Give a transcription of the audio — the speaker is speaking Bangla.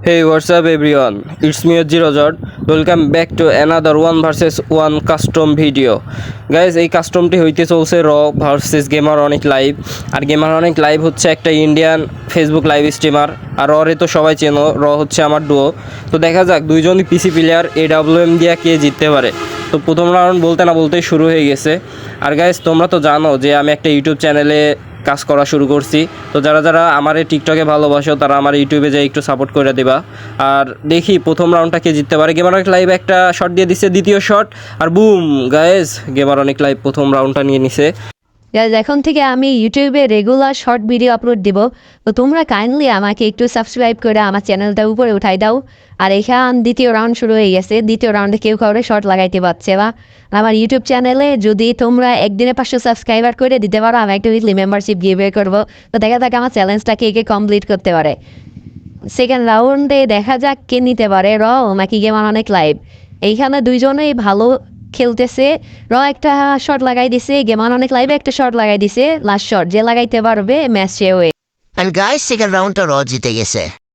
Hey, what's up everyone? It's me Jirojot. Welcome back to another one versus one custom video. Guys, এই কাস্টমটি হইতে চলছে র ভার্সেস গেমার অনেক লাইভ। আর গেমার অনেক লাইভ হচ্ছে একটা ইন্ডিয়ান ফেসবুক লাইভ স্ট্রিমার। আর রে তো সবাই চেনো, র হচ্ছে আমার ডুও। তো দেখা যাক দুইজনই পিসি প্লেয়ার AWM দিয়া কে জিততে পারে। তো প্রথম রাউন্ড বলতে না বলতেই শুরু হয়ে গেছে। আর গাইস, তোমরা তো জানো যে আমি একটা ইউটিউব চ্যানেলে কাজ করা শুরু করছি। তো যারা যারা আমার এই টিকটকে ভালোবাসো তারা আমার ইউটিউবে যাই একটু সাপোর্ট করে দিবা। আর দেখি প্রথম রাউন্ডটা কে জিততে পারে। গেমার অনেক লাইভ একটা শট দিয়ে দিচ্ছে, দ্বিতীয় শট, আর বুম গাইস, গেমার অনেক লাইভ প্রথম রাউন্ডটা নিয়ে নিছে। এখন থেকে আমি ইউটিউবে রেগুলার শর্ট ভিডিও আপলোড দেব। তো তোমরা কাইন্ডলি আমাকে একটু সাবস্ক্রাইব করে আমার চ্যানেলটা উপরে উঠাই দাও। আর এখান দ্বিতীয় রাউন্ড শুরু হয়ে গেছে। দ্বিতীয় রাউন্ডে কেউ কাউরে শর্ট লাগাইতে পারছে না। আমার ইউটিউব চ্যানেলে যদি তোমরা একদিনে 500 সাবস্ক্রাইবার করে দিতে পারো, আমি একটা উইকলি মেম্বারশিপ গিভওয়ে করবো। তো দেখা যাক আমার চ্যালেঞ্জটাকে কে কমপ্লিট করতে পারে। সেকেন্ড রাউন্ডে দেখা যাক কে নিতে পারে, র নাকি গেমার অনেক লাইভ। এইখানে দুইজনেই ভালো খেলতেছে। র একটা শট লাগাই দিছে, গেমার অনেক লাইভে একটা শট লাগাই দিছে। লাস্ট শট যে লাগাইতে পারবে ম্যাচ সে হয়ে। And guys, second round টা র জিতে গেছে।